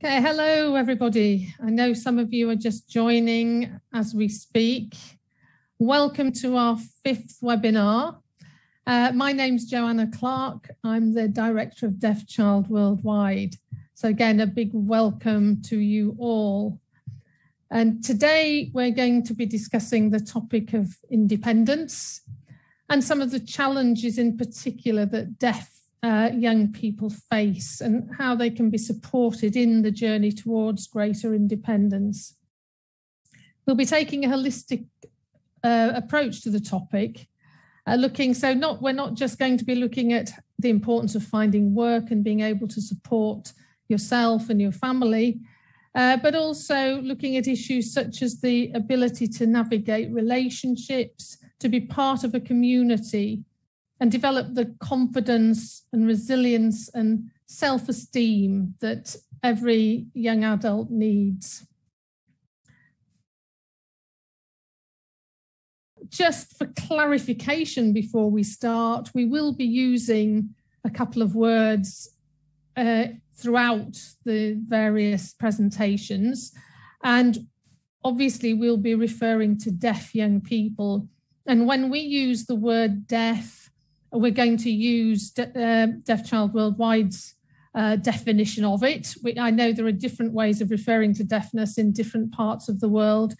Okay, hello everybody. I know some of you are just joining as we speak. Welcome to our 5th webinar. My name's Joanna Clark. I'm the Director of Deaf Child Worldwide. So again, a big welcome to you all. And today we're going to be discussing the topic of independence and some of the challenges in particular that deaf young people face and how they can be supported in the journey towards greater independence. We'll be taking a holistic approach to the topic, we're not just going to be looking at the importance of finding work and being able to support yourself and your family, but also looking at issues such as the ability to navigate relationships, to be part of a community, and develop the confidence and resilience and self-esteem that every young adult needs. Just for clarification before we start, we will be using a couple of words throughout the various presentations. And obviously we'll be referring to deaf young people. And when we use the word deaf, we're going to use Deaf Child Worldwide's definition of it. I know there are different ways of referring to deafness in different parts of the world,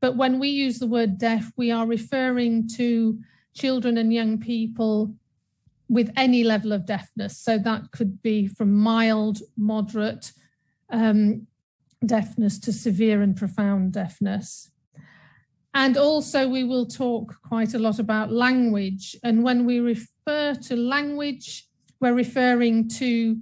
but when we use the word deaf, we are referring to children and young people with any level of deafness. So that could be from mild, moderate deafness to severe and profound deafness. And also we will talk quite a lot about language. And when we refer to language, we're referring to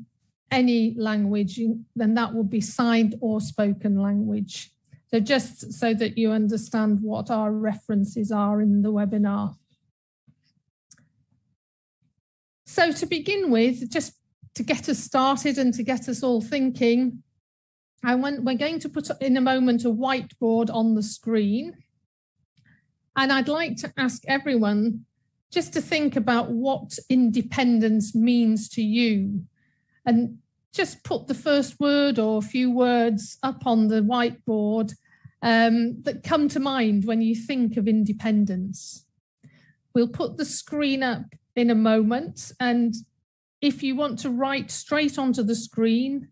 any language, then that will be signed or spoken language. So just so that you understand what our references are in the webinar. So to begin with, just to get us started and to get us all thinking, we're going to put in a moment a whiteboard on the screen. And I'd like to ask everyone just to think about what independence means to you, and just put the first word or a few words up on the whiteboard that come to mind when you think of independence. We'll put the screen up in a moment, and if you want to write straight onto the screen,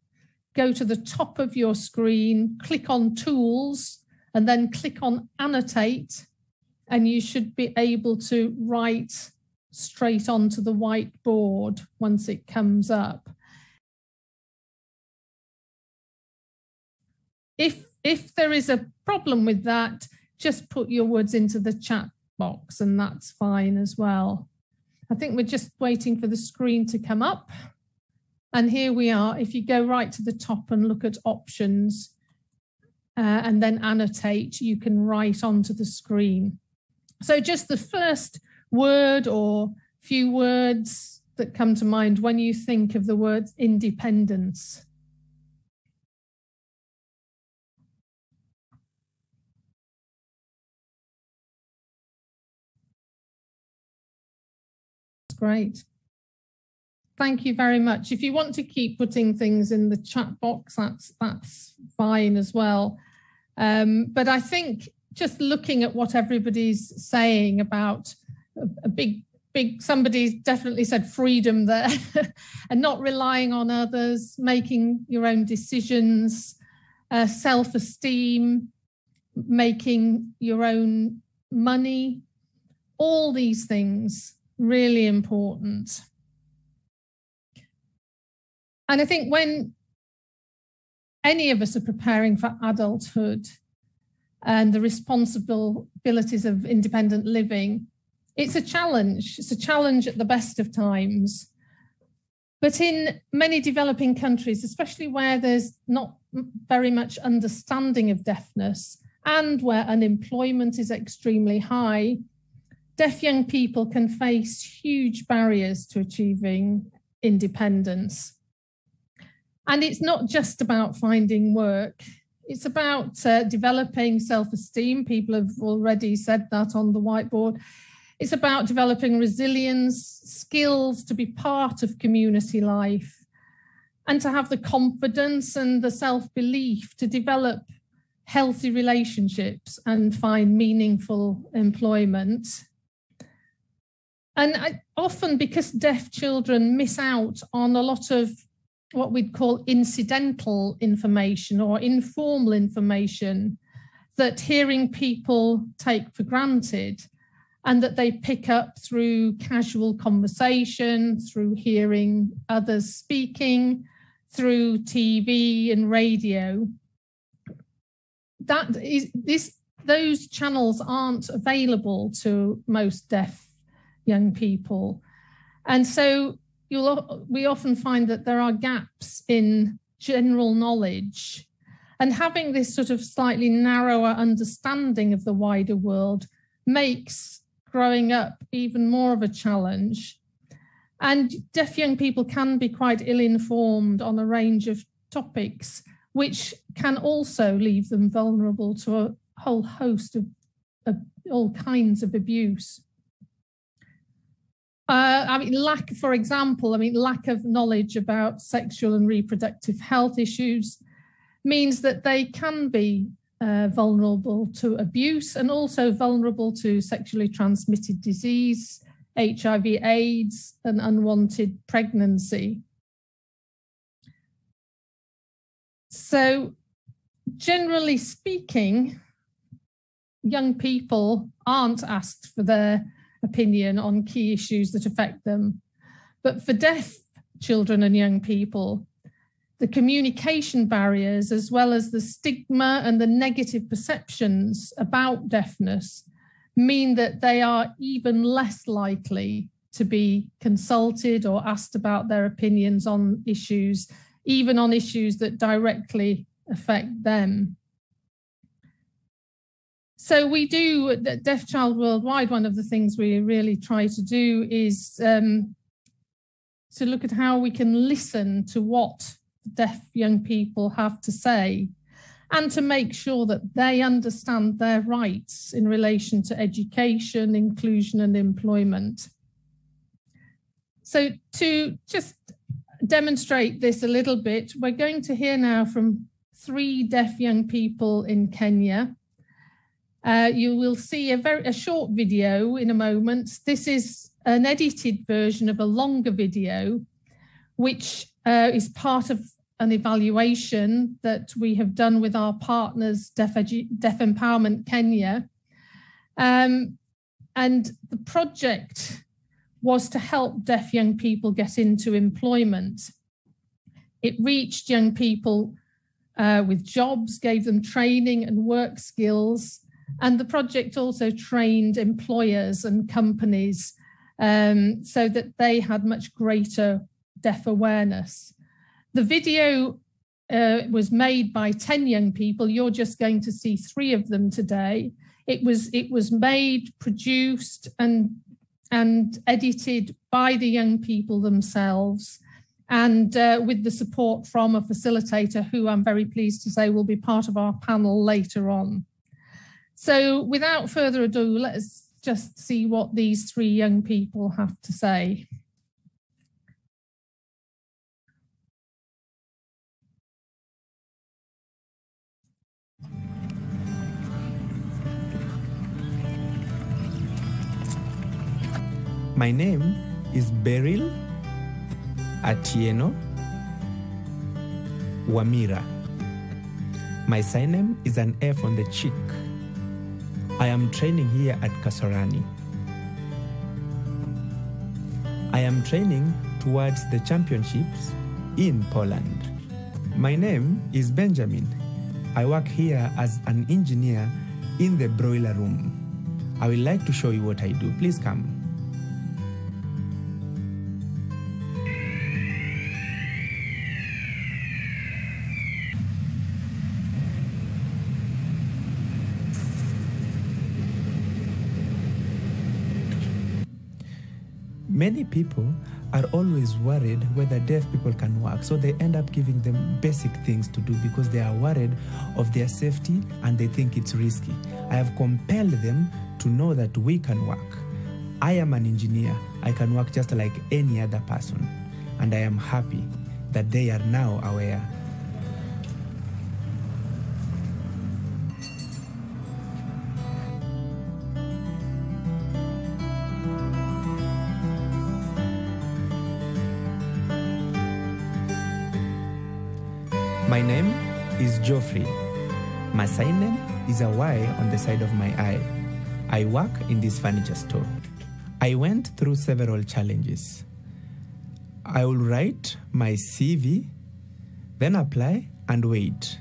go to the top of your screen, click on Tools, and then click on Annotate. And you should be able to write straight onto the whiteboard once it comes up. If there is a problem with that, just put your words into the chat box and that's fine as well. I think we're just waiting for the screen to come up. And here we are. If you go right to the top and look at options and then annotate, you can write onto the screen. So just the first word or few words that come to mind when you think of the word independence. Great. Thank you very much. If you want to keep putting things in the chat box, that's fine as well. But I think just looking at what everybody's saying about somebody definitely said freedom there and not relying on others, making your own decisions, self-esteem, making your own money, all these things really important. And I think when any of us are preparing for adulthood and the responsibilities of independent living, it's a challenge. It's a challenge at the best of times. But in many developing countries, especially where there's not very much understanding of deafness and where unemployment is extremely high, deaf young people can face huge barriers to achieving independence. And it's not just about finding work. It's about developing self-esteem. People have already said that on the whiteboard. It's about developing resilience, skills to be part of community life, and to have the confidence and the self-belief to develop healthy relationships and find meaningful employment. And often, because deaf children miss out on a lot of what we'd call incidental information or informal information that hearing people take for granted, and that they pick up through casual conversation, through hearing others speaking, through TV and radio. Those channels aren't available to most deaf young people. And so we often find that there are gaps in general knowledge, and having this sort of slightly narrower understanding of the wider world makes growing up even more of a challenge. And deaf young people can be quite ill-informed on a range of topics, which can also leave them vulnerable to a whole host of all kinds of abuse. For example, lack of knowledge about sexual and reproductive health issues means that they can be vulnerable to abuse, and also vulnerable to sexually transmitted disease, HIV/AIDS, and unwanted pregnancy. So, generally speaking, young people aren't asked for their opinion on key issues that affect them. But for deaf children and young people, the communication barriers, as well as the stigma and the negative perceptions about deafness, mean that they are even less likely to be consulted or asked about their opinions on issues, even on issues that directly affect them. So we do, at Deaf Child Worldwide, one of the things we really try to do is to look at how we can listen to what deaf young people have to say, and to make sure that they understand their rights in relation to education, inclusion, and employment. So to just demonstrate this a little bit, we're going to hear now from 3 deaf young people in Kenya. You will see a short video in a moment. This is an edited version of a longer video, which is part of an evaluation that we have done with our partners, Deaf Empowerment Kenya. And the project was to help deaf young people get into employment. It reached young people with jobs, gave them training and work skills. And the project also trained employers and companies so that they had much greater deaf awareness. The video was made by 10 young people. You're just going to see 3 of them today. It was made, produced, and edited by the young people themselves, and with the support from a facilitator who I'm very pleased to say will be part of our panel later on. So without further ado, let's just see what these 3 young people have to say. My name is Beryl Atieno Wamira. My surname is an F on the cheek. I am training here at Kasarani. I am training towards the championships in Poland. My name is Benjamin. I work here as an engineer in the broiler room. I would like to show you what I do. Please come. Many people are always worried whether deaf people can work, so they end up giving them basic things to do because they are worried of their safety and they think it's risky. I have compelled them to know that we can work. I am an engineer. I can work just like any other person, and I am happy. that they are now aware. My name is Geoffrey. My sign name is a Y on the side of my eye. I work in this furniture store. I went through several challenges. I will write my CV, then apply and wait.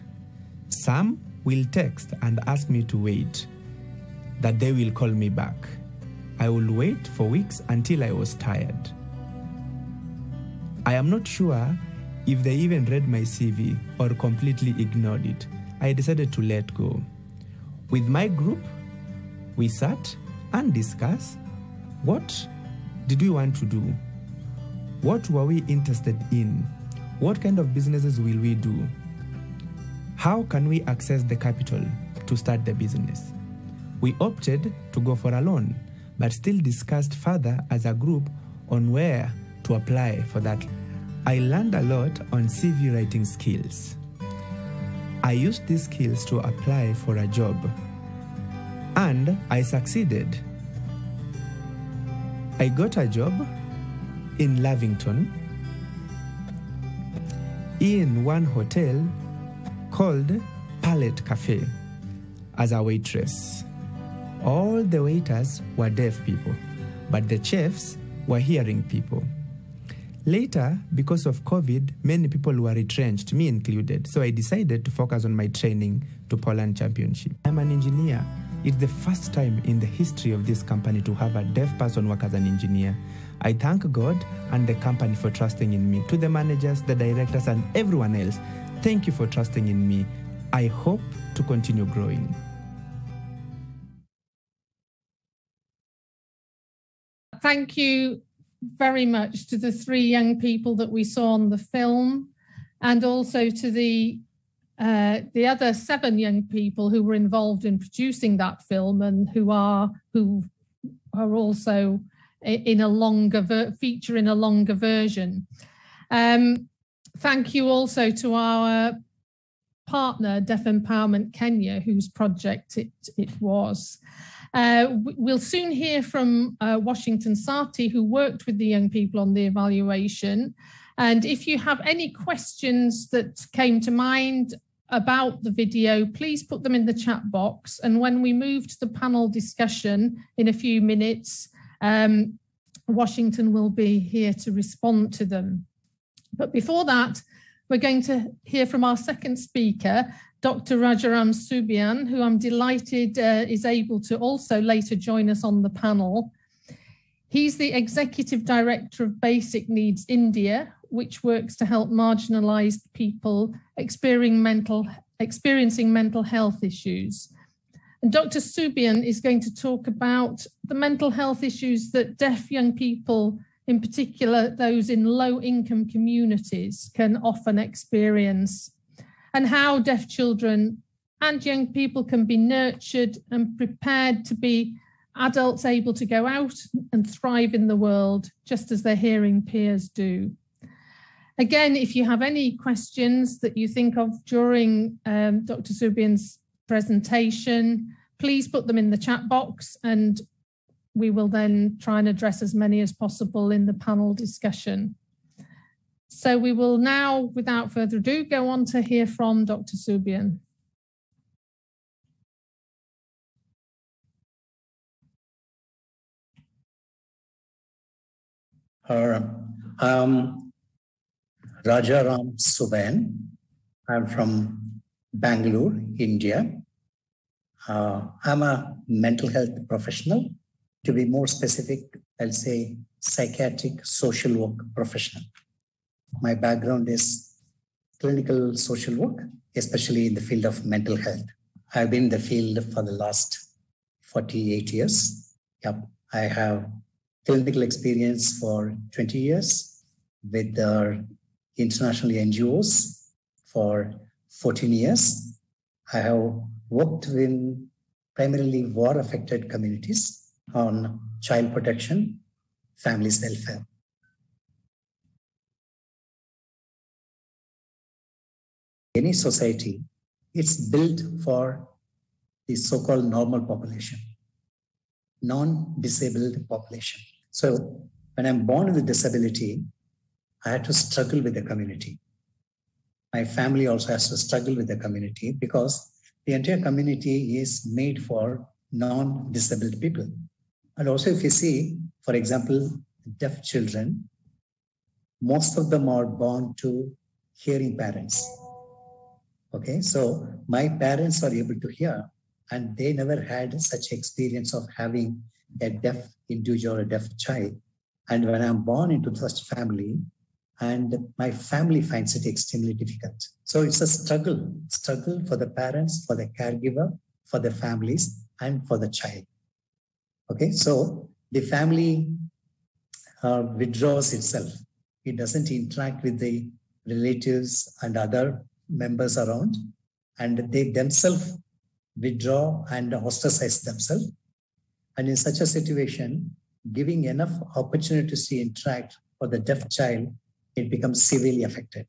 Some will text and ask me to wait, that they will call me back. I will wait for weeks until I was tired. I am not sure if they even read my CV or completely ignored it. I decided to let go. With my group, we sat and discussed what did we want to do? What were we interested in? What kind of businesses will we do? How can we access the capital to start the business? We opted to go for a loan, but still discussed further as a group on where to apply for that. I learned a lot on CV writing skills. I used these skills to apply for a job, and I succeeded. I got a job in Lavington in one hotel called Palette Cafe as a waitress. All the waiters were deaf people, but the chefs were hearing people. Later, because of COVID, many people were retrenched, me included, so I decided to focus on my training to Poland Championship. I'm an engineer. It's the first time in the history of this company to have a deaf person work as an engineer. I thank God and the company for trusting in me. To the managers, the directors, and everyone else, thank you for trusting in me. I hope to continue growing. Thank you very much to the three young people that we saw on the film, and also to the other 7 young people who were involved in producing that film and who are also in a longer feature in a longer version. Thank you also to our partner, Deaf Empowerment Kenya, whose project it was. We'll soon hear from Washington Sati, who worked with the young people on the evaluation. And if you have any questions that came to mind about the video, please put them in the chat box. And when we move to the panel discussion in a few minutes, Washington will be here to respond to them. But before that, we're going to hear from our second speaker, Dr. Rajaram Subian, who I'm delighted is able to also later join us on the panel. He's the Executive Director of Basic Needs India, which works to help marginalized people experiencing mental health issues. And Dr. Subian is going to talk about the mental health issues that deaf young people, in particular those in low-income communities, can often experience, and how deaf children and young people can be nurtured and prepared to be adults able to go out and thrive in the world, just as their hearing peers do. Again, if you have any questions that you think of during Dr. Subian's presentation, please put them in the chat box, and we will then try and address as many as possible in the panel discussion. So we will now, without further ado, go on to hear from Dr. Subian. Rajaram Subian. I'm from Bangalore, India. I'm a mental health professional. To be more specific, I'll say psychiatric social work professional. My background is clinical social work, especially in the field of mental health. I've been in the field for the last 48 years. Yep. I have clinical experience for 20 years with international NGOs for 14 years. I have worked in primarily war-affected communities on child protection, families' welfare. Any society, it's built for the so-called normal population, non-disabled population. So when I'm born with a disability, I had to struggle with the community. My family also has to struggle with the community because the entire community is made for non-disabled people. And also if you see, for example, deaf children, most of them are born to hearing parents. Okay, so my parents are able to hear and they never had such experience of having a deaf individual or a deaf child. And when I'm born into such family, and my family finds it extremely difficult. So it's a struggle for the parents, for the caregiver, for the families, and for the child. Okay, so the family withdraws itself. It doesn't interact with the relatives and other members around, and they themselves withdraw and ostracize themselves. And in such a situation, giving enough opportunities to interact for the deaf child, it becomes severely affected.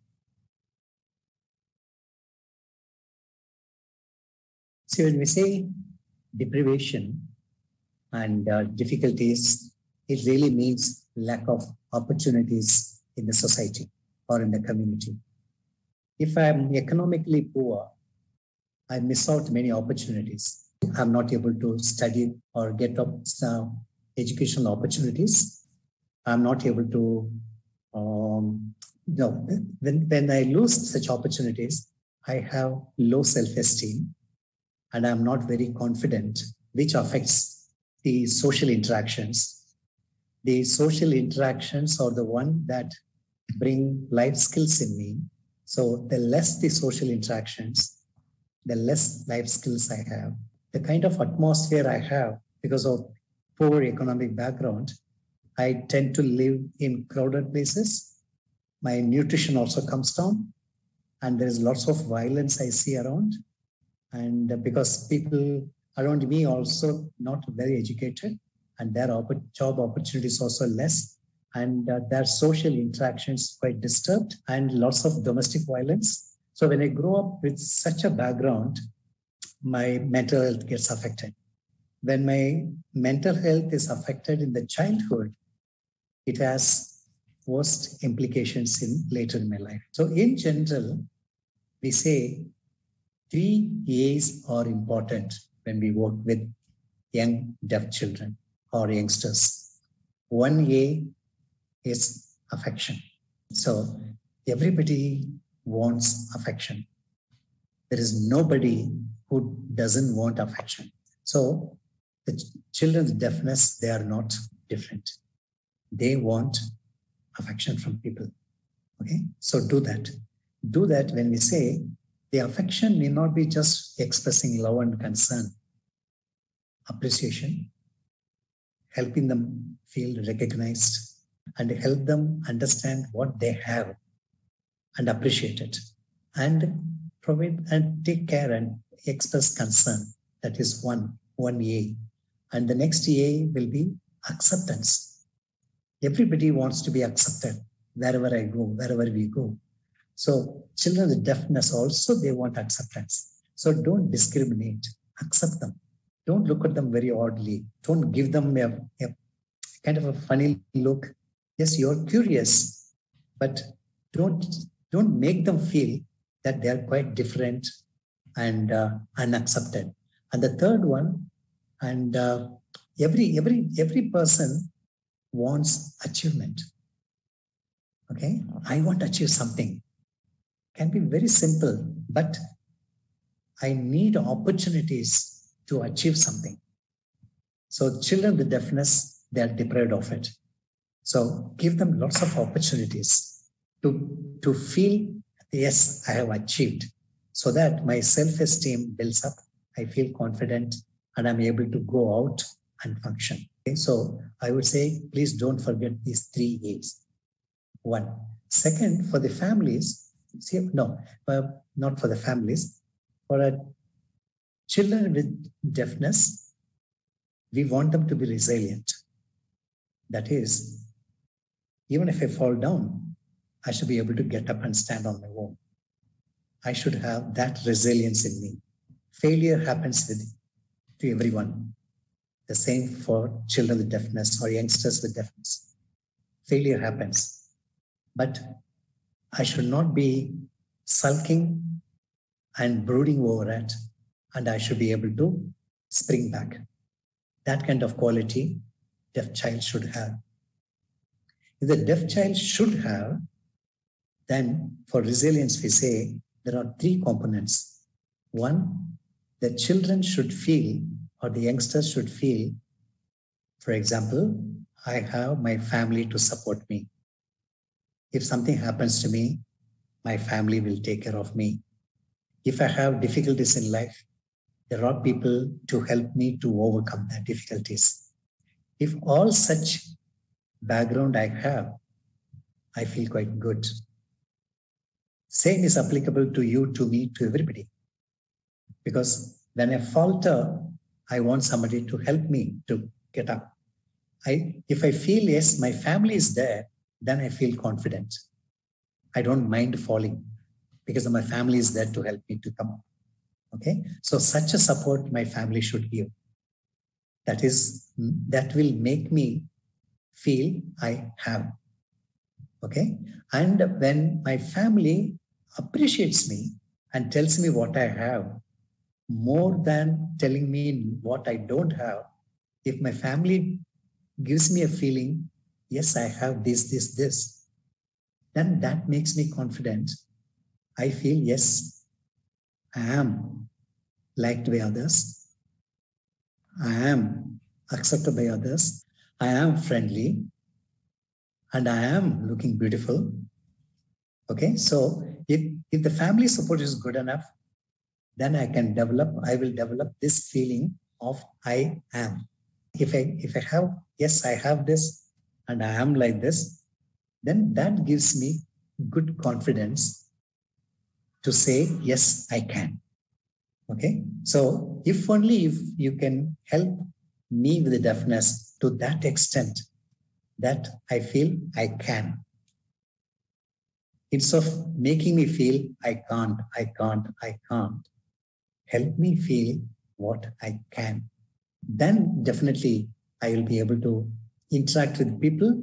So when we say deprivation and difficulties, it really means lack of opportunities in the society or in the community. If I'm economically poor, I miss out many opportunities. I'm not able to study or get up educational opportunities. I'm not able to when I lose such opportunities, I have low self-esteem and I'm not very confident, which affects the social interactions. The social interactions are the one that bring life skills in me. So the less the social interactions, the less life skills I have. The kind of atmosphere I have because of poor economic background, I tend to live in crowded places. My nutrition also comes down and there is lots of violence I see around. And because people around me also not very educated and their job opportunities also less and their social interactions quite disturbed and lots of domestic violence. So when I grow up with such a background, my mental health gets affected. When my mental health is affected in the childhood, it has worst implications in later in my life. So in general, we say 3 A's are important when we work with young deaf children or youngsters. 1 A is affection. So everybody wants affection. There is nobody who doesn't want affection. So the children with deafness, they are not different. They want affection from people. Okay, so do that. Do that when we say the affection may not be just expressing love and concern, appreciation, helping them feel recognized and help them understand what they have and appreciate it and provide and take care and express concern. That is one A. And the next A will be acceptance. Everybody wants to be accepted wherever I go, wherever we go. So children with deafness also, they want acceptance. So don't discriminate, accept them. Don't look at them very oddly. Don't give them a kind of a funny look. Yes, you're curious, but don't make them feel that they're quite different and unaccepted. And the third one, and every person wants achievement. Okay, I want to achieve something. Can be very simple, but I need opportunities to achieve something. So children with deafness, they are deprived of it. So give them lots of opportunities to feel, yes, I have achieved, so that my self-esteem builds up. I feel confident and I'm able to go out and function. Okay? So I would say, please don't forget these 3 A's. 1. Second, for the families, not for the families, for children with deafness, we want them to be resilient. That is, even if I fall down, I should be able to get up and stand on my own. I should have that resilience in me. Failure happens to everyone. The same for children with deafness or youngsters with deafness. Failure happens. But I should not be sulking and brooding over it, and I should be able to spring back. That kind of quality deaf child should have. If the deaf child should have, then for resilience we say there are 3 components. One, the children should feel, or the youngsters should feel, for example, I have my family to support me. If something happens to me, my family will take care of me. If I have difficulties in life, there are people to help me to overcome their difficulties. If all such background I have, I feel quite good. Same is applicable to you, to me, to everybody. Because when I falter, I want somebody to help me to get up. If I feel, yes, my family is there, then I feel confident. I don't mind falling because my family is there to help me to come up. Okay, so such a support my family should give. That will make me feel I have. Okay, and when my family appreciates me and tells me what I have, more than telling me what I don't have, if my family gives me a feeling, yes, I have this, then that makes me confident. I feel, yes, I am liked by others. I am accepted by others. I am friendly. And I am looking beautiful. Okay, so if the family support is good enough, then I will develop this feeling of I am. If I have, yes, I have this and I am like this, then that gives me good confidence to say, yes, I can. Okay, so if you can help me with the deafness to that extent that I feel I can, instead of making me feel I can't, help me feel what I can. Then definitely I will be able to interact with people,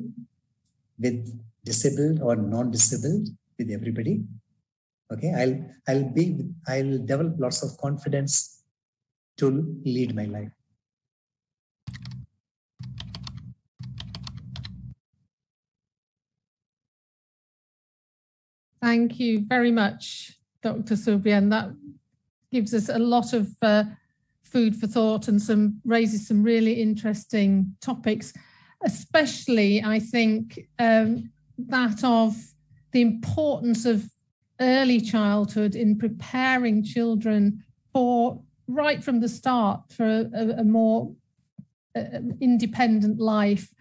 with disabled or non-disabled, with everybody. Okay, I'll develop lots of confidence to lead my life. Thank you very much, Dr. Subrahmanyam. That gives us a lot of food for thought and raises some really interesting topics, especially I think that of the importance of early childhood in preparing children for, right from the start, for a more independent life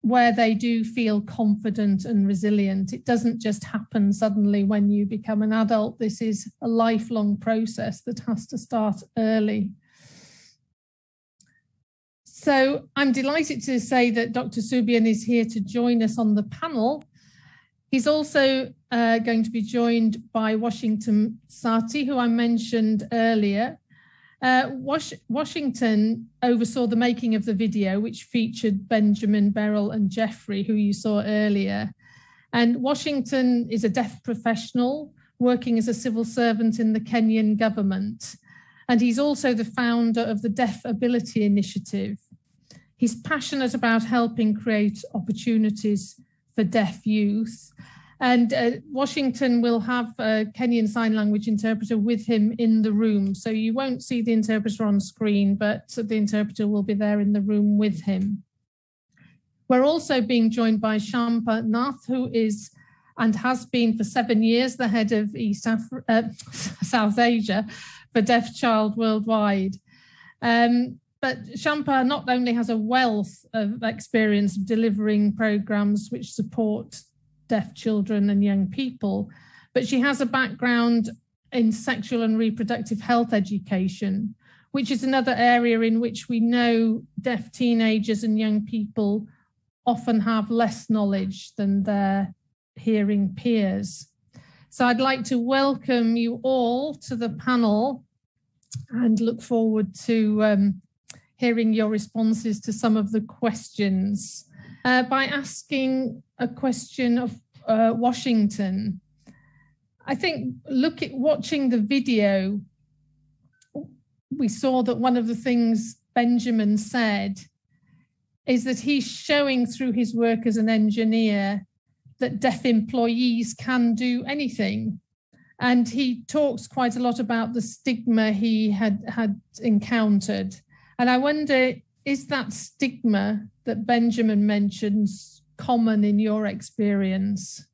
where they do feel confident and resilient. It doesn't just happen suddenly when you become an adult. This is a lifelong process that has to start early. So I'm delighted to say that Dr. Subrahmanyam is here to join us on the panel. He's also going to be joined by Washington Sati, who I mentioned earlier. Washington oversaw the making of the video, which featured Benjamin, Beryl and Jeffrey, who you saw earlier. And Washington is a deaf professional working as a civil servant in the Kenyan government. And he's also the founder of the Deaf Ability Initiative. He's passionate about helping create opportunities for deaf youth. And Washington will have a Kenyan Sign Language interpreter with him in the room. So you won't see the interpreter on screen, but the interpreter will be there in the room with him. We're also being joined by Shampa Nath, who is and has been for 7 years the head of South Asia for Deaf Child Worldwide. But Shampa not only has a wealth of experience delivering programs which support deaf children and young people, but she has a background in sexual and reproductive health education, which is another area in which we know deaf teenagers and young people often have less knowledge than their hearing peers. So I'd like to welcome you all to the panel and look forward to hearing your responses to some of the questions. By asking a question of Washington, I think watching the video, we saw that one of the things Benjamin said is that he's showing through his work as an engineer that deaf employees can do anything. And he talks quite a lot about the stigma he had encountered. And I wonder, is that stigma that Benjamin mentions common in your experience?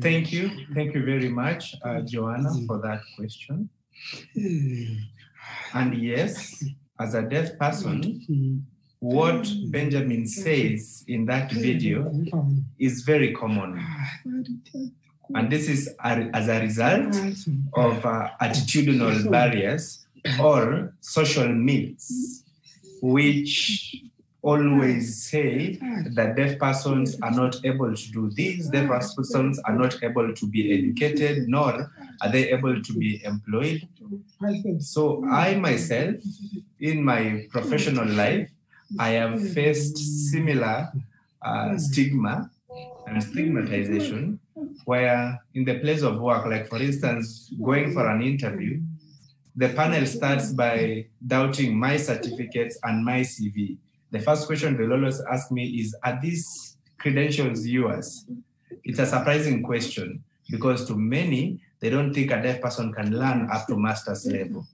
Thank you. Thank you very much, Joanna, for that question. And yes, as a deaf person, what Benjamin says in that video is very common. And this is as a result of attitudinal barriers or social myths, which always say that deaf persons are not able to do this, deaf persons are not able to be educated, nor are they able to be employed. So I myself, in my professional life, I have faced similar stigma and stigmatization, where in the place of work, like for instance, going for an interview, the panel starts by doubting my certificates and my CV. The first question they'll always ask me is, are these credentials yours? It's a surprising question because to many, they don't think a deaf person can learn up to master's level.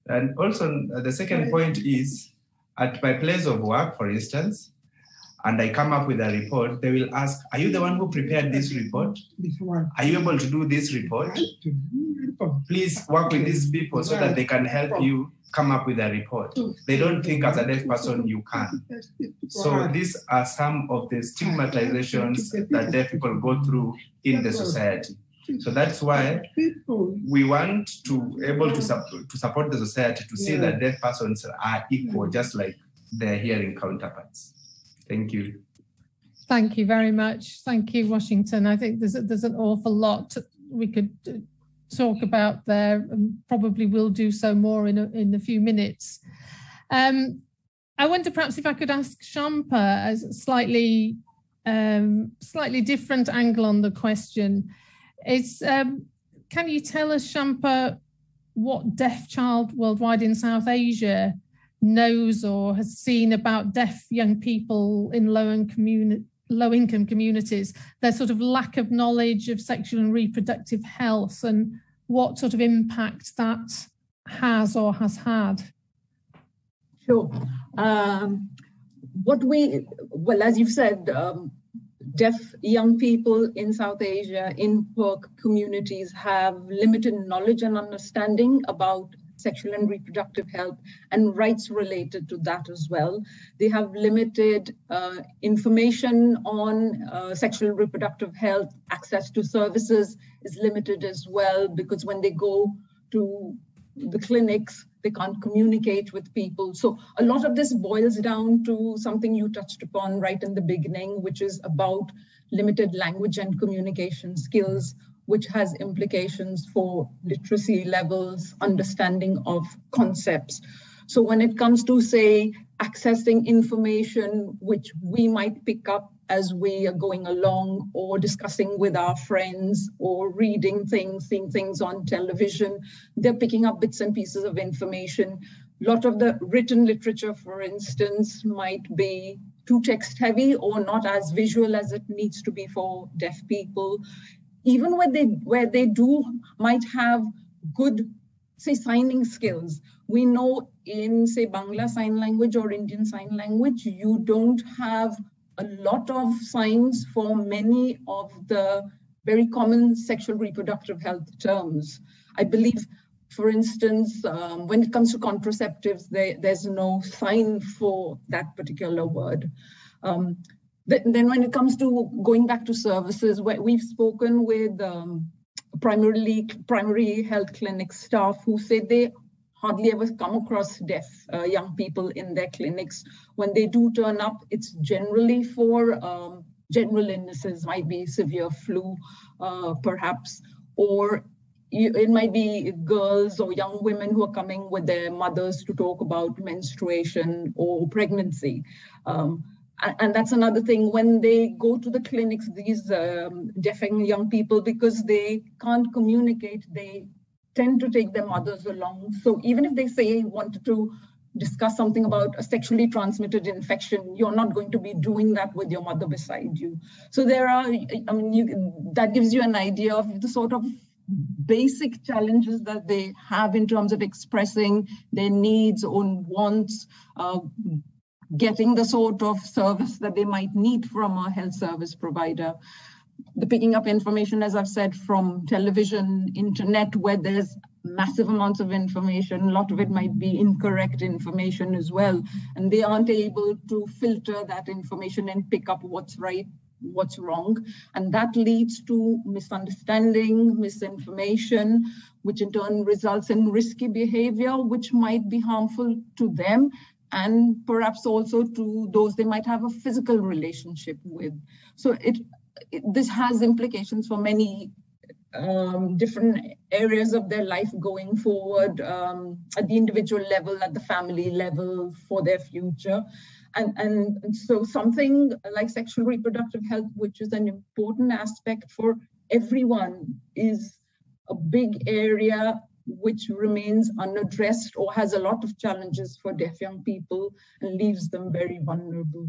And also the second point is, at my place of work, for instance, and I come up with a report, they will ask, are you the one who prepared this report? Are you able to do this report? Please work with these people so that they can help you come up with a report. They don't think as a deaf person you can. So these are some of the stigmatizations that deaf people go through in the society. So that's why we want to able to support the society to see that deaf persons are equal, just like their hearing counterparts. Thank you. Thank you very much. Thank you, Washington. I think there's an awful lot we could talk about there, and probably will do so more in a few minutes. I wonder perhaps if I could ask Shampa a slightly different angle on the question. Can you tell us, Shampa, what deaf child worldwide in South Asia knows or has seen about deaf young people in low-income communities, their sort of lack of knowledge of sexual and reproductive health, and what sort of impact that has or has had? Sure. Well, as you've said, deaf young people in South Asia, in poor communities, have limited knowledge and understanding about sexual and reproductive health and rights related to that as well. They have limited information on sexual and reproductive health. Access to services is limited as well, because when they go to the clinics, they can't communicate with people. So a lot of this boils down to something you touched upon right in the beginning, which is about limited language and communication skills, which has implications for literacy levels, understanding of concepts. So when it comes to, say, accessing information, which we might pick up as we are going along, or discussing with our friends, or reading things, seeing things on television, they're picking up bits and pieces of information. A lot of the written literature, for instance, might be too text heavy or not as visual as it needs to be for deaf people. Even where they might have good, say, signing skills. We know in, say, Bangla Sign Language or Indian Sign Language, you don't have a lot of signs for many of the very common sexual reproductive health terms. I believe, for instance, when it comes to contraceptives, there's no sign for that particular word. Then when it comes to going back to services, we've spoken with primary health clinic staff who say they hardly ever come across deaf young people in their clinics. When they do turn up, it's generally for general illnesses, might be severe flu, perhaps, or it might be girls or young women who are coming with their mothers to talk about menstruation or pregnancy. And that's another thing, when they go to the clinics, these deaf young people, because they can't communicate, they tend to take their mothers along. So even if they say wanted to discuss something about a sexually transmitted infection, you're not going to be doing that with your mother beside you. So there are, I mean, that gives you an idea of the sort of basic challenges that they have in terms of expressing their needs or wants, getting the sort of service that they might need from a health service provider. The picking up information, as I've said, from television, internet, where there's massive amounts of information. A lot of it might be incorrect information as well. And they aren't able to filter that information and pick up what's right, what's wrong. And that leads to misunderstanding, misinformation, which in turn results in risky behavior, which might be harmful to them and perhaps also to those they might have a physical relationship with. So this has implications for many different areas of their life going forward, at the individual level, at the family level, for their future. And so something like sexual reproductive health, which is an important aspect for everyone, is a big area which remains unaddressed or has a lot of challenges for deaf young people and leaves them very vulnerable.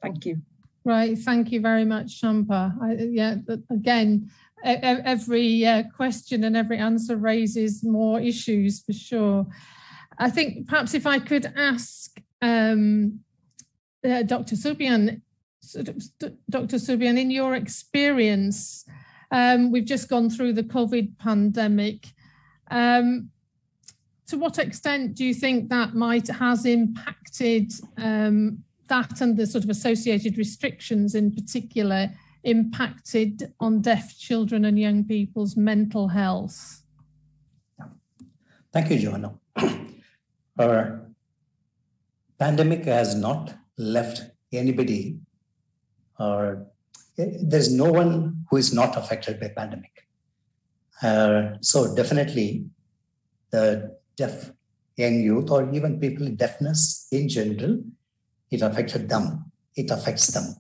Thank you. Right, thank you very much, Shampa. Yeah, again, every question and every answer raises more issues for sure. I think perhaps if I could ask Dr. Subrahmanyam, in your experience, we've just gone through the COVID pandemic. To what extent do you think that has impacted that and the sort of associated restrictions in particular impacted on deaf children and young people's mental health? Thank you, Joanna. Our pandemic has not left anybody, or there's no one who is not affected by pandemic. So definitely the deaf young youth or even people with deafness in general, it affected them. It affects them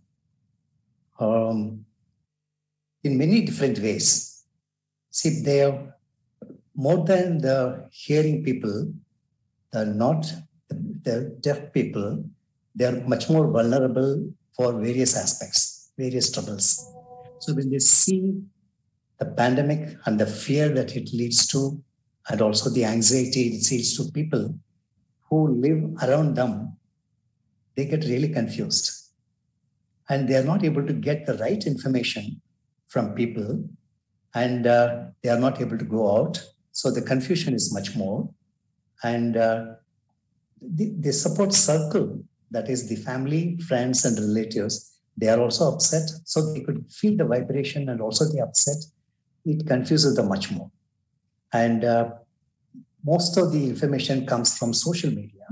in many different ways. See, they are more than the hearing people, the deaf people, they are much more vulnerable for various aspects, various troubles. So when they see the pandemic and the fear that it leads to, and also the anxiety it leads to people who live around them, they get really confused. And they are not able to get the right information from people, and they are not able to go out. So the confusion is much more. And the support circle, that is the family, friends, and relatives, they are also upset. So they could feel the vibration and also the upset. It confuses them much more. And most of the information comes from social media.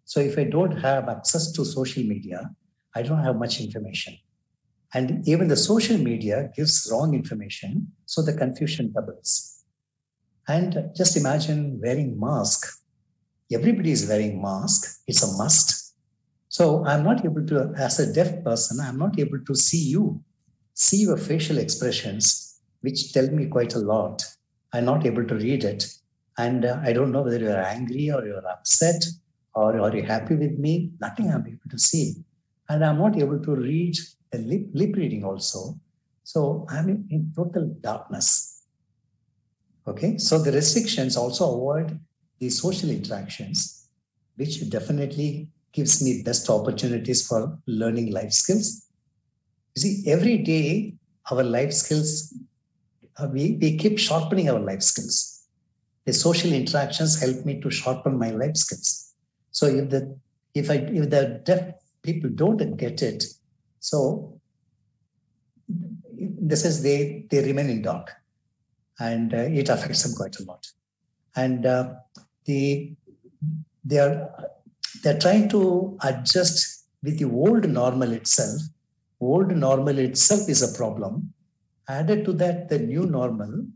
So if I don't have access to social media, I don't have much information. And even the social media gives wrong information, so the confusion doubles. And just imagine wearing mask. Everybody is wearing mask. It's a must. So I'm not able to, as a deaf person, I'm not able to see your facial expressions, which tell me quite a lot. I'm not able to read it. And I don't know whether you're angry or you're upset or are you happy with me. Nothing I'm able to see. And I'm not able to read the lip reading also. So I'm in total darkness. Okay, so the restrictions also avoid the social interactions, which definitely gives me best opportunities for learning life skills. You see, every day our life skills, we keep sharpening our life skills. The social interactions help me to sharpen my life skills. So if the deaf people don't get it, so in the sense they remain in dark, and it affects them quite a lot. And the they're trying to adjust with the old normal itself. Old normal itself is a problem. Added to that, the new normal,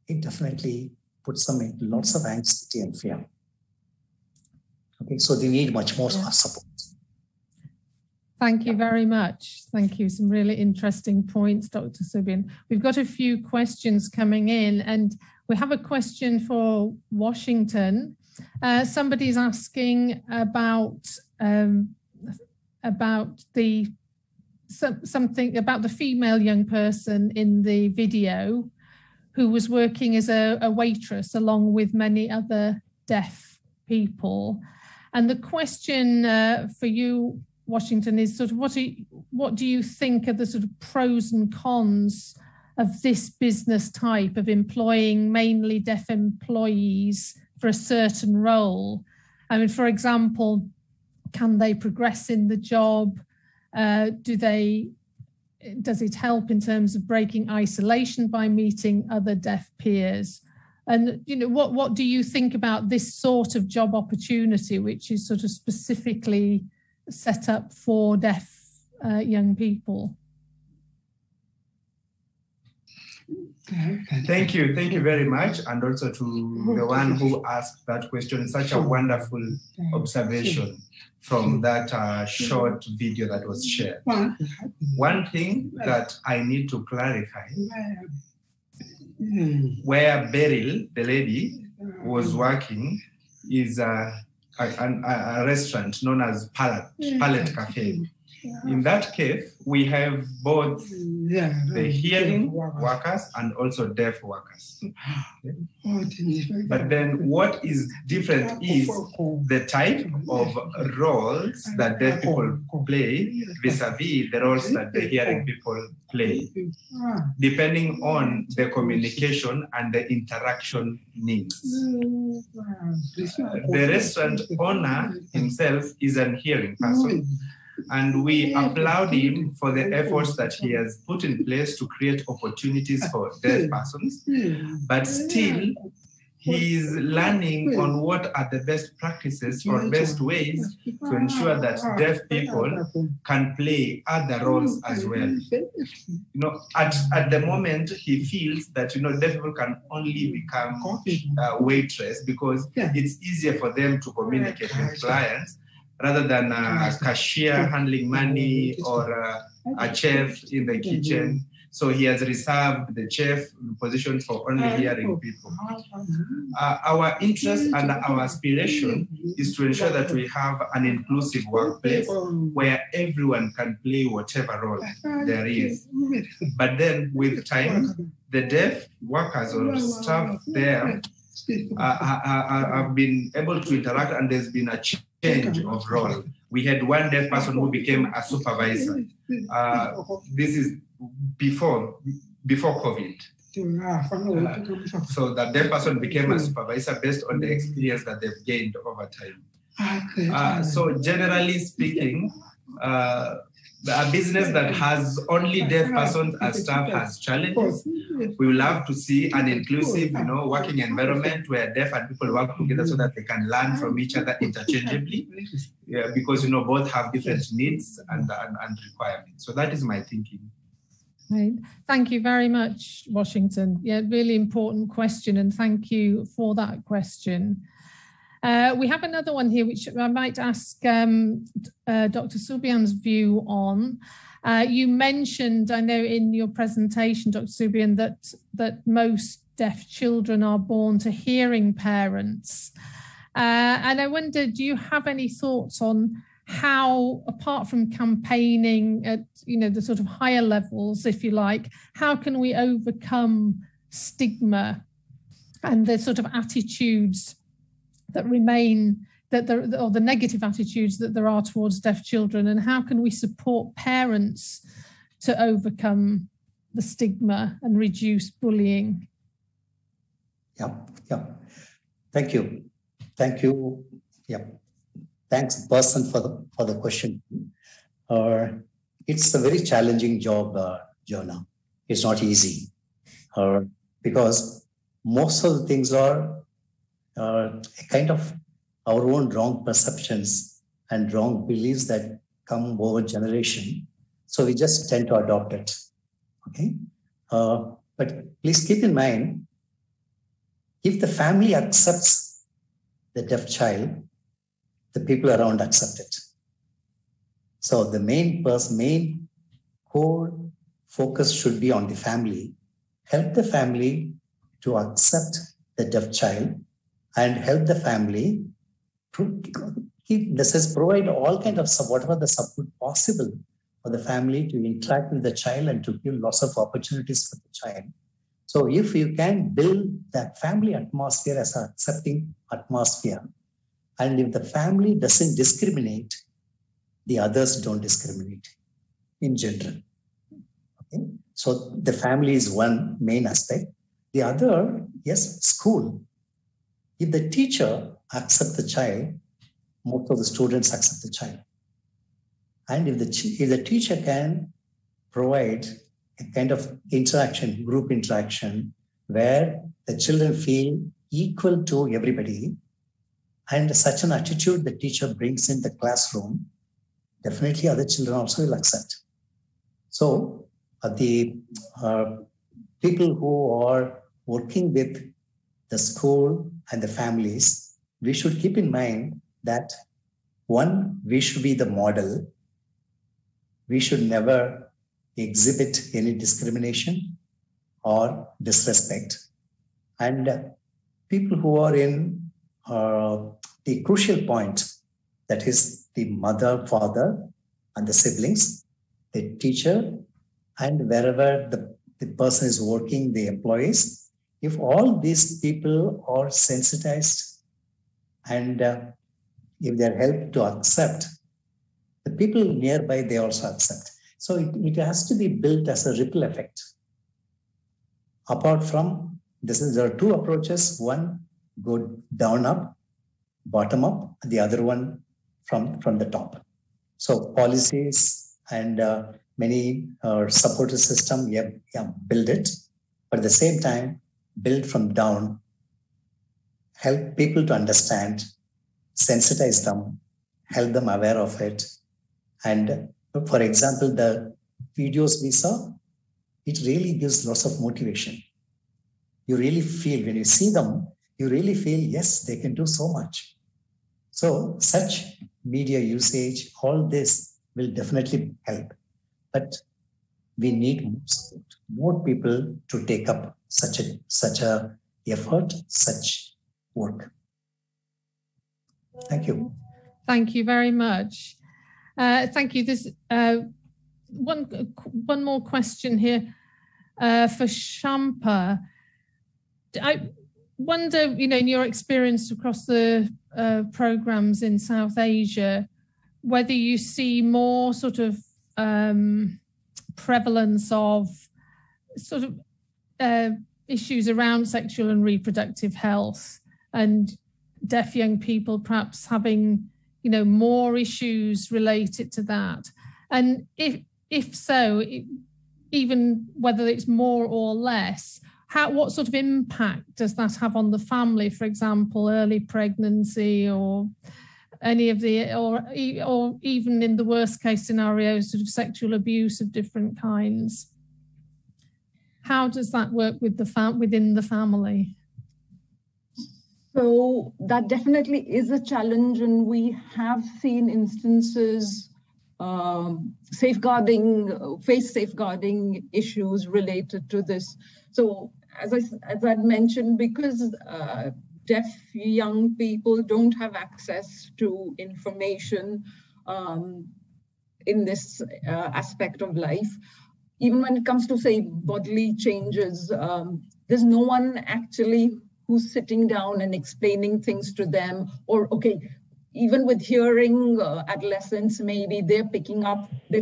it definitely puts them in lots of anxiety and fear. Okay, so they need much more support. Thank you very much. Thank you. Some really interesting points, Dr. Subrahmanyam. We've got a few questions coming in, and we have a question for Washington. Somebody's asking about something about the female young person in the video who was working as a waitress along with many other deaf people. And the question for you, Washington, is sort of what do you think are the sort of pros and cons of this business type of employing mainly deaf employees for a certain role? I mean, for example, can they progress in the job? Does it help in terms of breaking isolation by meeting other deaf peers? And what do you think about this sort of job opportunity, which is sort of specifically set up for deaf young people? Thank you very much, and also to the one who asked that question. Such a wonderful observation from that short video that was shared. One thing that I need to clarify, where Beryl, the lady, was working, is a restaurant known as Palette Cafe. In that case, we have both the hearing workers and also deaf workers. But then what is different is the type of roles that deaf people play vis-a-vis the roles that the hearing people play, depending on the communication and the interaction needs. The restaurant owner himself is a hearing person, and we applaud him for the efforts that he has put in place to create opportunities for deaf persons. But still, he is learning on what are the best practices or best ways to ensure that deaf people can play other roles as well. At the moment, he feels that deaf people can only become waitress because it's easier for them to communicate with clients, rather than a cashier handling money or a chef in the kitchen. So he has reserved the chef position for only hearing people. Our interest and our aspiration is to ensure that we have an inclusive workplace where everyone can play whatever role there is. But then with time, the deaf workers or staff there have been able to interact, and there's been a change of role. We had one deaf person who became a supervisor. This is before COVID. So that deaf person became a supervisor based on the experience that they've gained over time. So generally speaking, a business that has only deaf persons as staff has challenges. We will have to see an inclusive, working environment where deaf and people work together so that they can learn from each other interchangeably. Because both have different needs and requirements. So that is my thinking. Right. Thank you very much, Washington. Yeah, really important question, and thank you for that question. We have another one here, which I might ask Dr. Subrahmanyam's view on. You mentioned, I know in your presentation, Dr. Subrahmanyam, that most deaf children are born to hearing parents. And I wonder, do you have any thoughts on how, apart from campaigning at the sort of higher levels, if you like, how can we overcome stigma and the sort of attitudes that remain, or the negative attitudes that there are towards deaf children, and how can we support parents to overcome the stigma and reduce bullying? Yeah. Thank you. Yeah. Thanks, person, for the question. It's a very challenging job, Jonah. It's not easy because most of the things are a kind of our own wrong perceptions and wrong beliefs that come over generation. So we just tend to adopt it. Okay. But please keep in mind, if the family accepts the deaf child, the people around accept it. So the main core focus should be on the family. Help the family to accept the deaf child and help the family to provide all kind of whatever the support possible for the family to interact with the child and to give lots of opportunities for the child. So if you can build that family atmosphere as an accepting atmosphere, and if the family doesn't discriminate, the others don't discriminate in general. Okay? So the family is one main aspect. The other, yes, school. If the teacher accepts the child, most of the students accept the child. And if the teacher can provide a kind of interaction, group interaction, where the children feel equal to everybody, and such an attitude the teacher brings in the classroom, definitely other children also will accept. So the people who are working with the school and the families, we should keep in mind that, one, we should be the model. We should never exhibit any discrimination or disrespect. And people who are in the crucial point, that is the mother, father, and the siblings, the teacher, and wherever the person is working, the employees, if all these people are sensitized and if they're helped to accept, the people nearby, they also accept. So it has to be built as a ripple effect. Apart from this, there are two approaches. One, go down up, bottom up, and the other one from the top. So policies and many supportive system, build it. But at the same time, build from down, help people to understand, sensitize them, help them aware of it. And for example, the videos we saw, it really gives lots of motivation. You really feel, when you see them, you really feel, yes, they can do so much. So such media usage, all this will definitely help. But we need more people to take up such a effort, such work. Thank you. Thank you very much. Thank you. There's one more question here for Shampa. I wonder, in your experience across the programs in South Asia, whether you see more sort of prevalence of sort of issues around sexual and reproductive health, and deaf young people perhaps having, more issues related to that. And if so, even whether it's more or less, what sort of impact does that have on the family? For example, early pregnancy or any of the, or even in the worst case scenarios, sort of sexual abuse of different kinds. How does that work with within the family? So that definitely is a challenge, and we have seen instances face safeguarding issues related to this. So as I'd mentioned, because deaf young people don't have access to information in this aspect of life, even when it comes to, say, bodily changes, there's no one actually who's sitting down and explaining things to them. Or, okay, even with hearing adolescents, maybe they're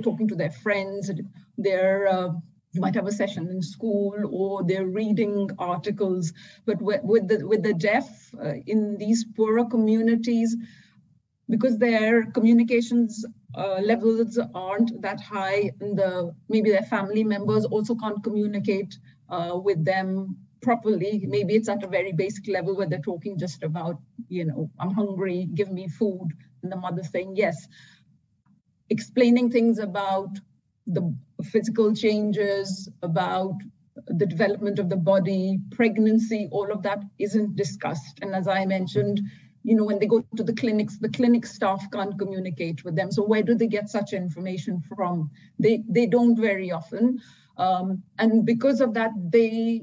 talking to their friends, you might have a session in school, or they're reading articles. But with the deaf in these poorer communities, because their communications levels aren't that high, and maybe their family members also can't communicate with them properly. Maybe it's at a very basic level where they're talking just about, I'm hungry, give me food. And the mother saying yes. Explaining things about the physical changes, about the development of the body, pregnancy, all of that isn't discussed. And as I mentioned, when they go to the clinic staff can't communicate with them. So where do they get such information from? They don't very often. And because of that, they,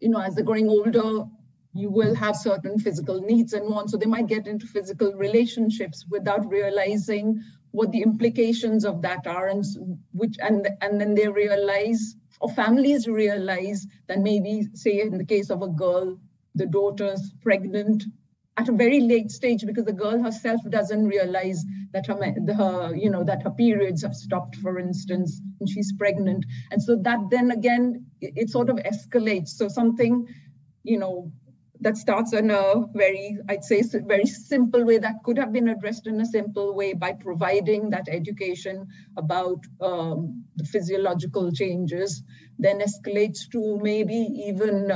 as they're growing older, you will have certain physical needs and wants. So they might get into physical relationships without realizing what the implications of that are, and then they realize, or families realize that maybe, say in the case of a girl, the daughter's pregnant at a very late stage because the girl herself doesn't realize that her periods have stopped, for instance, and she's pregnant. And so that then again, it sort of escalates. So something, that starts in a very, I'd say, very simple way that could have been addressed in a simple way by providing that education about the physiological changes, then escalates to maybe even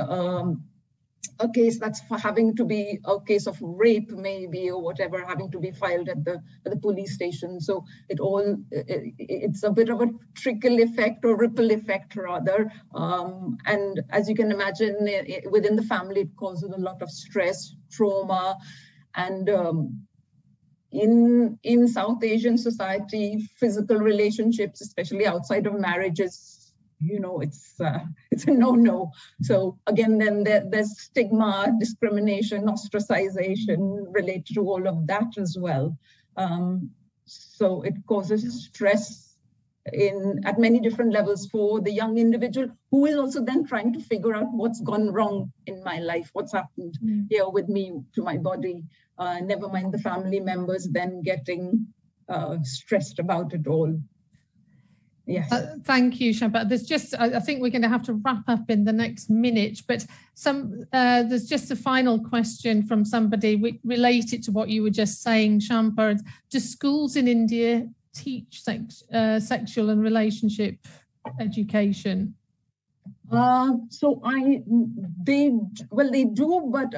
a case that's having to be a case of rape, maybe, or whatever, having to be filed at the police station. So it's a bit of a trickle effect or ripple effect rather. And as you can imagine, within the family, it causes a lot of stress, trauma, and in South Asian society, physical relationships, especially outside of marriages, it's a no-no. So again, then there's stigma, discrimination, ostracization related to all of that as well. So it causes stress at many different levels for the young individual, who is also then trying to figure out what's gone wrong in my life, what's happened here with me, to my body. Never mind the family members then getting stressed about it all. Yes. Thank you, Shamba. I think we're going to have to wrap up in the next minute, but there's just a final question from somebody related to what you were just saying, Shamba. Do schools in India teach sexual and relationship education? They do, but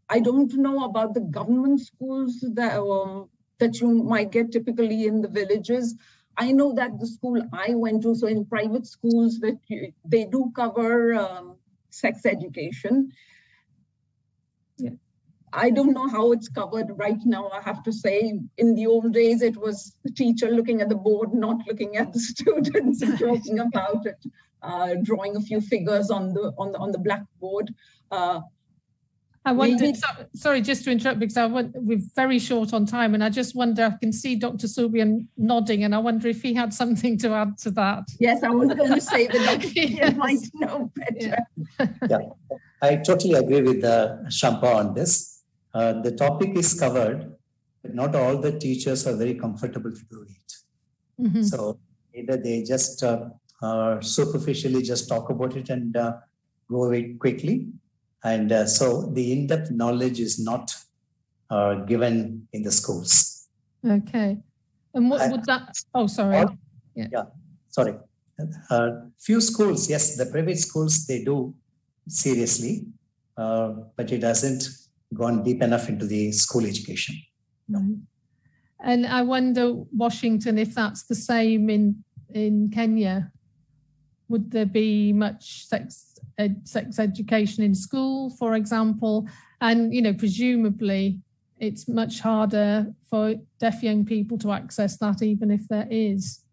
I don't know about the government schools that you might get typically in the villages. I know that the school I went to, so in private schools, that they do cover sex education. Yeah. I don't know how it's covered right now, I have to say. In the old days, it was the teacher looking at the board, not looking at the students and talking about it, drawing a few figures on the blackboard. I wonder, sorry, just to interrupt, because we're very short on time, and I just wonder, I can see Dr. Subrahmanyam nodding, and I wonder if he had something to add to that. Yes, I was going to say that Dr. might know better. Yeah, I totally agree with Shampa on this. The topic is covered, but not all the teachers are very comfortable to do it. Mm-hmm. So either they just superficially just talk about it and go away quickly. And so the in-depth knowledge is not given in the schools. Okay. And what would that, sorry. Sorry. Few schools, yes, the private schools, they do seriously, but it hasn't gone deep enough into the school education. No. And I wonder, Washington, if that's the same in Kenya. Would there be much sex education in school, for example? And, presumably it's much harder for deaf young people to access that, even if there is.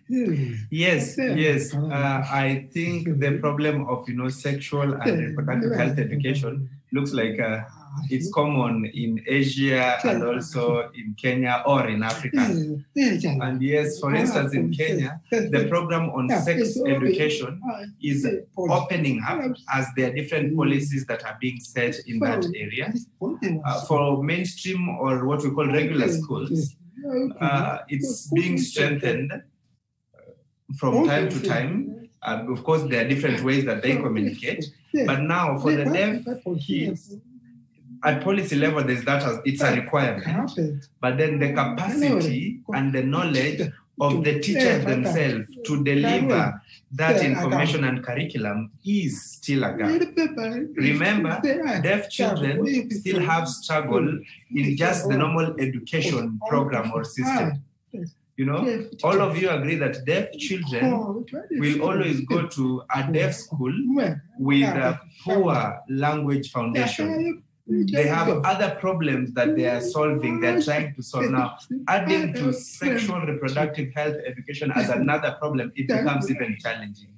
Yes. I think the problem of, sexual and reproductive health education looks like it's common in Asia and also in Kenya or in Africa. And yes, for instance, in Kenya, the program on sex education is opening up as there are different policies that are being set in that area. For mainstream or what we call regular schools, it's being strengthened from time to time. Of course, there are different ways that they communicate. But now for the deaf kids, at policy level, there's that it's a requirement. But then the capacity and the knowledge of the teachers themselves to deliver that information and curriculum is still a gap. Remember, deaf children still have struggle in just the normal education program or system. You know, all of you agree that deaf children will always go to a deaf school with a poor language foundation. They have other problems that they are solving, they're trying to solve now. Adding to sexual reproductive health education as another problem, it becomes even challenging.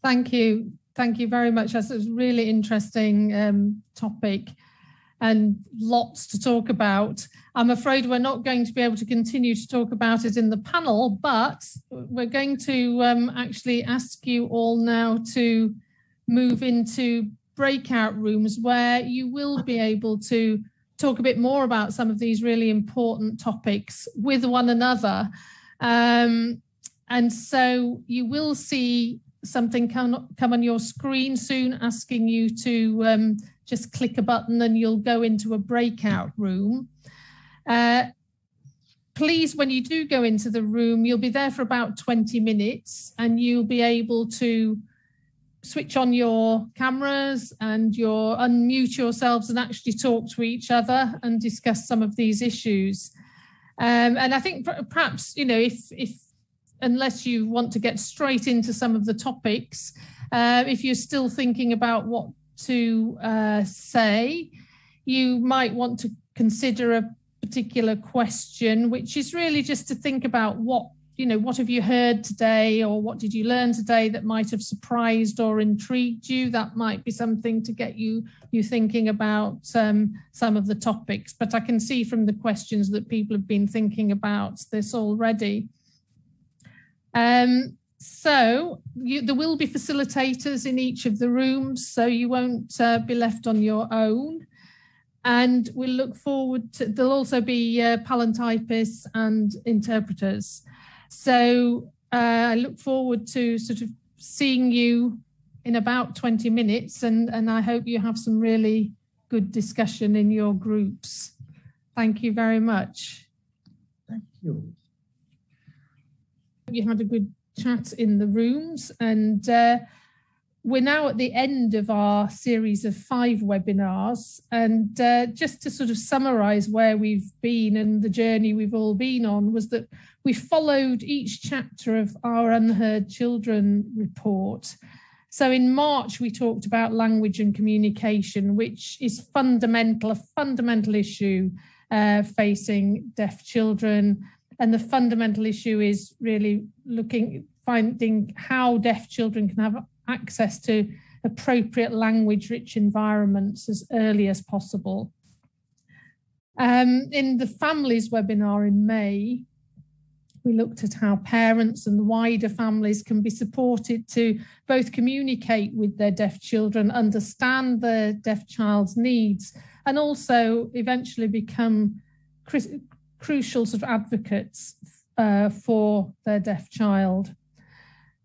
Thank you. Thank you very much. That's a really interesting topic and lots to talk about. I'm afraid we're not going to be able to continue to talk about it in the panel, but we're going to actually ask you all now to move into breakout rooms where you will be able to talk a bit more about some of these really important topics with one another. And so you will see something come on your screen soon asking you to just click a button and you'll go into a breakout room. Please, when you do go into the room, you'll be there for about 20 minutes and you'll be able to switch on your cameras and unmute yourselves and actually talk to each other and discuss some of these issues. And I think perhaps, you know, if unless you want to get straight into some of the topics, if you're still thinking about what to say, you might want to consider a particular question, which is really just to think about what have you heard today, or what did you learn today that might have surprised or intrigued you? That might be something to get you thinking about some of the topics. But I can see from the questions that people have been thinking about this already. So there will be facilitators in each of the rooms, so you won't be left on your own. And we'll look forward to, there'll also be palantypists and interpreters. So I look forward to sort of seeing you in about 20 minutes, and I hope you have some really good discussion in your groups. Thank you very much. Thank you. You had a good chat in the rooms, and we're now at the end of our series of 5 webinars. And just to sort of summarize where we've been and the journey we've all been on, was that we followed each chapter of our Unheard Children report. So in March, we talked about language and communication, which is a fundamental issue facing deaf children. And the fundamental issue is really finding how deaf children can have access to appropriate language-rich environments as early as possible. In the families webinar in May, we looked at how parents and the wider families can be supported to both communicate with their deaf children, understand the deaf child's needs, and also eventually become crucial sort of advocates for their deaf child.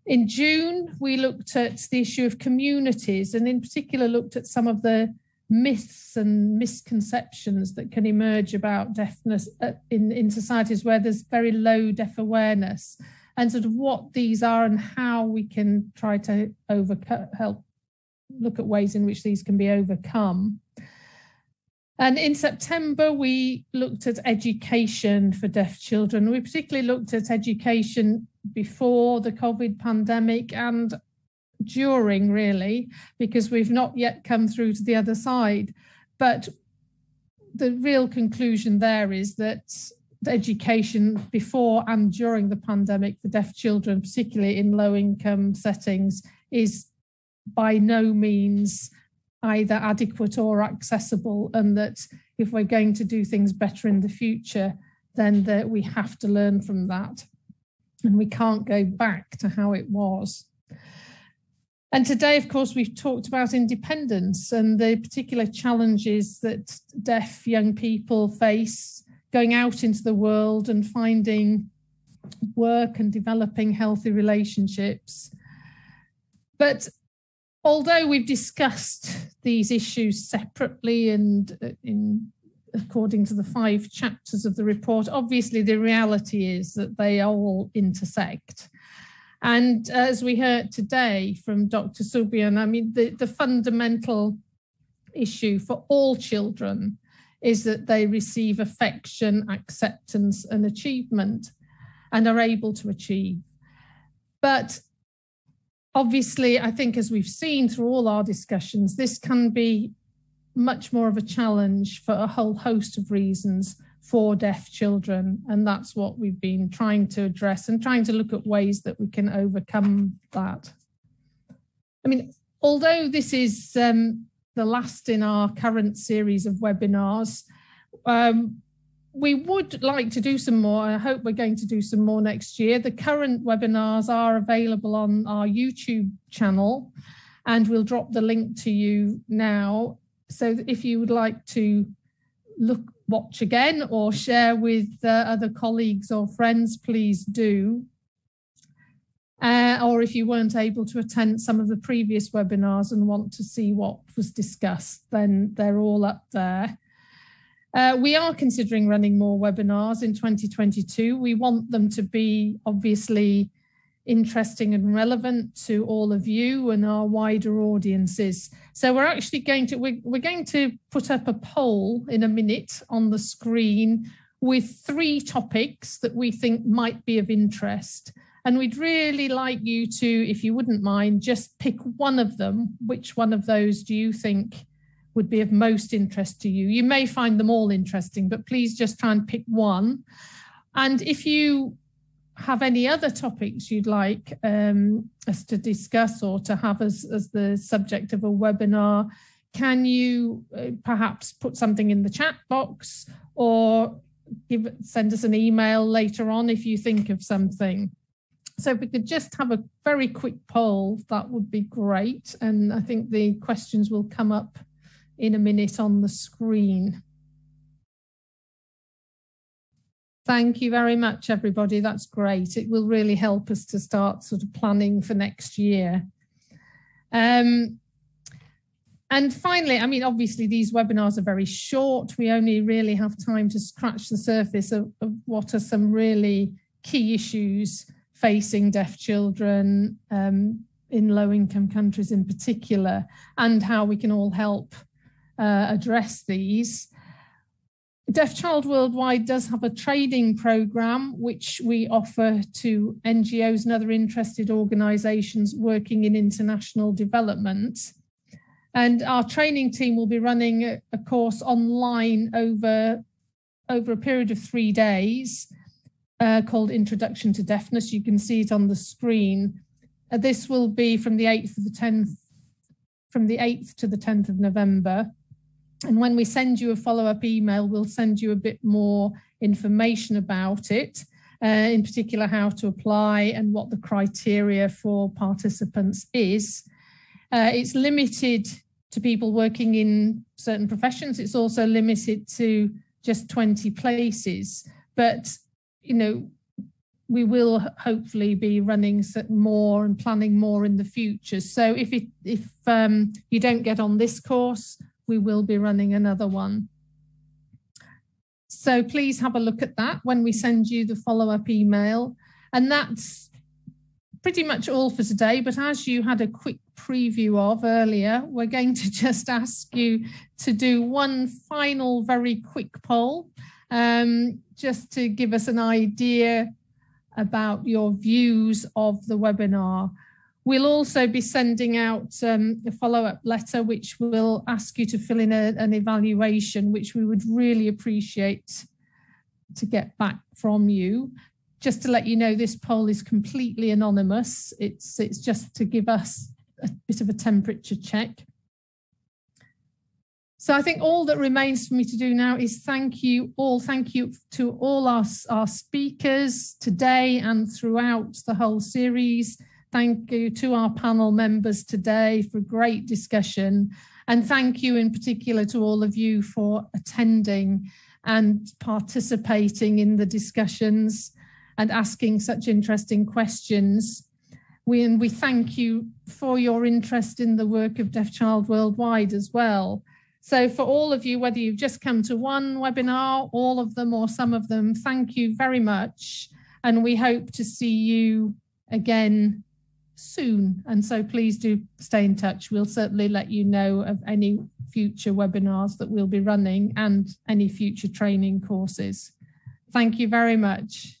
In June, we looked at the issue of communities, and in particular looked at some of the myths and misconceptions that can emerge about deafness in societies where there's very low deaf awareness, and sort of what these are and how we can try to help look at ways in which these can be overcome. And in September, we looked at education for deaf children. We particularly looked at education before the COVID pandemic and during, really, because we've not yet come through to the other side. But the real conclusion there is that the education before and during the pandemic for deaf children, particularly in low-income settings, is by no means either adequate or accessible, and that if we're going to do things better in the future, then we have to learn from that. And we can't go back to how it was. And today, of course, we've talked about independence and the particular challenges that deaf young people face going out into the world and finding work and developing healthy relationships. But although we've discussed these issues separately and in according to the 5 chapters of the report. Obviously, the reality is that they all intersect. And as we heard today from Dr. Subrahmanyam, I mean, the fundamental issue for all children is that they receive affection, acceptance, and achievement, and are able to achieve. But obviously, I think as we've seen through all our discussions, this can be much more of a challenge for a whole host of reasons for deaf children. And that's what we've been trying to address and trying to look at ways that we can overcome that. I mean, although this is the last in our current series of webinars, we would like to do some more. I hope we're going to do some more next year. The current webinars are available on our YouTube channel, and we'll drop the link to you now. So if you would like to watch again or share with other colleagues or friends, please do. Or if you weren't able to attend some of the previous webinars and want to see what was discussed, then they're all up there. We are considering running more webinars in 2022. We want them to be obviously interesting and relevant to all of you and our wider audiences. So we're actually going to put up a poll in a minute on the screen with 3 topics that we think might be of interest. And we'd really like you to, if you wouldn't mind, just pick one of them. Which one of those do you think would be of most interest to you? You may find them all interesting, but please just try and pick one. And if you have any other topics you'd like us to discuss or to have as the subject of a webinar, can you perhaps put something in the chat box or send us an email later on if you think of something? So if we could just have a very quick poll, that would be great. And I think the questions will come up in a minute on the screen. Thank you very much, everybody. That's great. It will really help us to start sort of planning for next year. And finally, I mean, obviously these webinars are very short. We only really have time to scratch the surface of what are some really key issues facing deaf children in low-income countries in particular, and how we can all help address these. Deaf Child Worldwide does have a training program which we offer to NGOs and other interested organisations working in international development. And our training team will be running a course online over a period of 3 days called Introduction to Deafness. You can see it on the screen. This will be from the 8th to the 10th of November. And when we send you a follow-up email, we'll send you a bit more information about it, in particular how to apply and what the criteria for participants is. It's limited to people working in certain professions. It's also limited to just 20 places. But, you know, we will hopefully be running more and planning more in the future. So if you don't get on this course, we will be running another one. So please have a look at that when we send you the follow-up email. And that's pretty much all for today. But as you had a quick preview of earlier, we're going to just ask you to do one final very quick poll, just to give us an idea about your views of the webinar. We'll also be sending out a follow-up letter, which will ask you to fill in an evaluation, which we would really appreciate to get back from you. Just to let you know, this poll is completely anonymous. It's just to give us a bit of a temperature check. So I think all that remains for me to do now is thank you all. Thank you to all our speakers today and throughout the whole series. Thank you to our panel members today for a great discussion. And thank you in particular to all of you for attending and participating in the discussions and asking such interesting questions. We thank you for your interest in the work of Deaf Child Worldwide as well. So for all of you, whether you've just come to one webinar, all of them or some of them, thank you very much. And we hope to see you again soon. And so please do stay in touch. We'll certainly let you know of any future webinars that we'll be running and any future training courses. Thank you very much.